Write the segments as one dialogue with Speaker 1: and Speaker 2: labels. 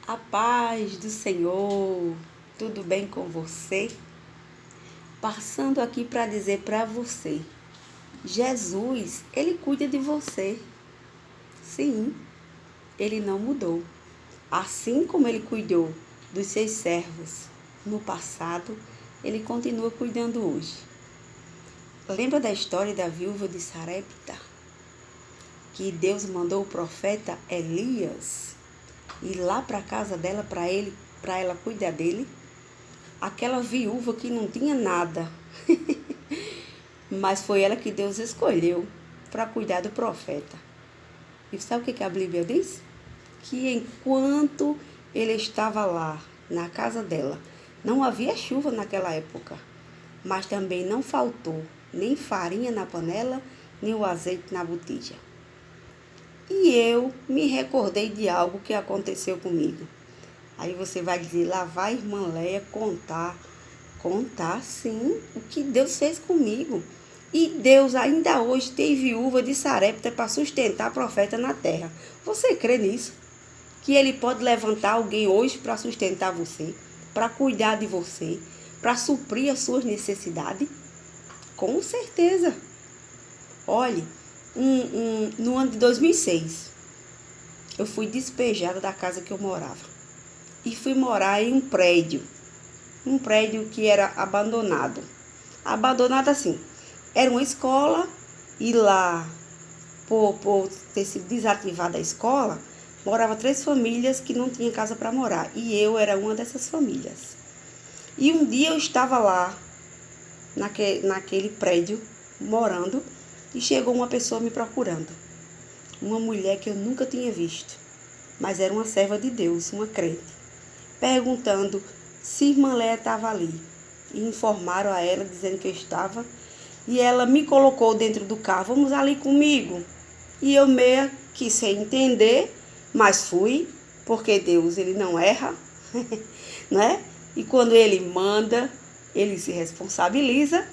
Speaker 1: A paz do Senhor, tudo bem com você? Passando aqui para dizer para você, Jesus, Ele cuida de você. Sim, Ele não mudou. Assim como Ele cuidou dos seus servos no passado, Ele continua cuidando hoje. Lembra da história da viúva de Sarepta? Que Deus mandou o profeta Elias ir lá para a casa dela para ela cuidar dele? Aquela viúva que não tinha nada, mas foi ela que Deus escolheu para cuidar do profeta. E sabe o que a Bíblia diz? Que enquanto ele estava lá, na casa dela, não havia chuva naquela época, mas também não faltou nem farinha na panela, nem o azeite na botija. E eu me recordei de algo que aconteceu comigo. Aí você vai dizer, lá vai a irmã Leia contar sim o que Deus fez comigo. E Deus ainda hoje tem viúva de Sarepta para sustentar profeta na terra. Você crê nisso? Que Ele pode levantar alguém hoje para sustentar você, para cuidar de você, para suprir as suas necessidades? Com certeza. Olhe, no ano de 2006, eu fui despejada da casa que eu morava. E fui morar em um prédio que era abandonado. Abandonado assim, era uma escola e lá, por ter sido desativada a escola, morava 3 famílias que não tinham casa para morar. E eu era uma dessas famílias. E um dia eu estava lá, naquele prédio, morando, e chegou uma pessoa me procurando. Uma mulher que eu nunca tinha visto, mas era uma serva de Deus, uma crente, perguntando se irmã Léa estava ali. E informaram a ela, dizendo que eu estava. E ela me colocou dentro do carro, vamos ali comigo. E eu meio que sem entender, mas fui, porque Deus, Ele não erra, né? E quando Ele manda, Ele se responsabiliza.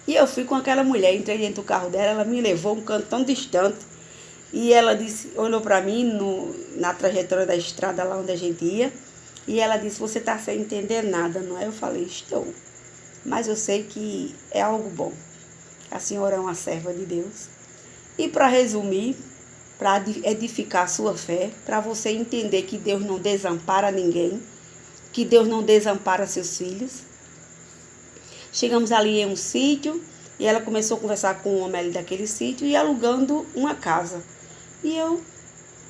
Speaker 1: E eu fui com aquela mulher, entrei dentro do carro dela, ela me levou um canto tão distante. E ela disse, olhou para mim na trajetória da estrada lá onde a gente ia. E ela disse, você está sem entender nada, não é? Eu falei, estou. Mas eu sei que é algo bom. A senhora é uma serva de Deus. E para resumir, para edificar a sua fé, para você entender que Deus não desampara ninguém, que Deus não desampara seus filhos. Chegamos ali em um sítio e ela começou a conversar com o homem ali daquele sítio e alugando uma casa. E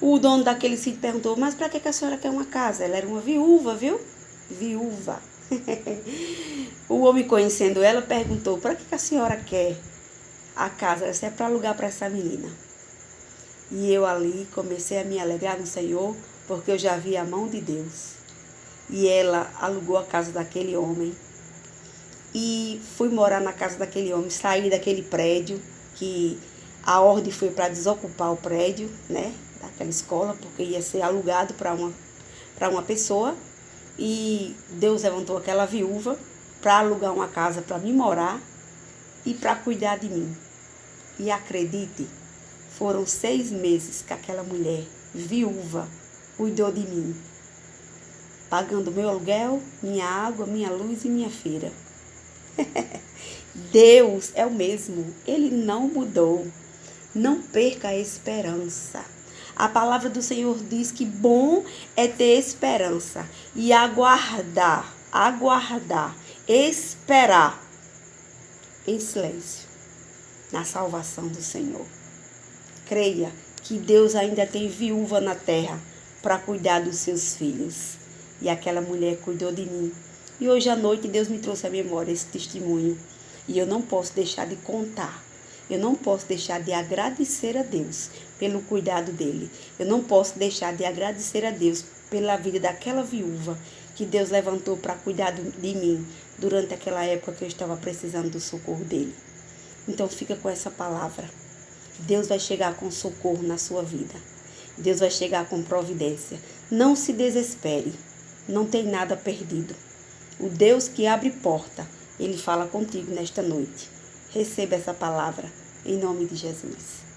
Speaker 1: o dono daquele sítio perguntou, mas para que a senhora quer uma casa? Ela era uma viúva, viu? Viúva. O homem, conhecendo ela, perguntou, para que a senhora quer a casa? Essa é para alugar para essa menina. E eu ali comecei a me alegrar no Senhor, porque eu já vi a mão de Deus. E ela alugou a casa daquele homem. E fui morar na casa daquele homem, saí daquele prédio, que a ordem foi para desocupar o prédio, né, daquela escola, porque ia ser alugado para uma pessoa. E Deus levantou aquela viúva para alugar uma casa para mim morar e para cuidar de mim. E acredite, foram 6 meses que aquela mulher, viúva, cuidou de mim, pagando meu aluguel, minha água, minha luz e minha feira. Deus é o mesmo, Ele não mudou. Não perca a esperança. A palavra do Senhor diz que bom é ter esperança e aguardar, esperar em silêncio na salvação do Senhor. Creia que Deus ainda tem viúva na terra para cuidar dos seus filhos. E aquela mulher cuidou de mim. E hoje à noite Deus me trouxe à memória esse testemunho. E eu não posso deixar de contar. Eu não posso deixar de agradecer a Deus pelo cuidado dele. Eu não posso deixar de agradecer a Deus pela vida daquela viúva que Deus levantou para cuidar de mim durante aquela época que eu estava precisando do socorro dele. Então fica com essa palavra. Deus vai chegar com socorro na sua vida. Deus vai chegar com providência. Não se desespere. Não tem nada perdido. O Deus que abre porta, Ele fala contigo nesta noite. Receba essa palavra, em nome de Jesus.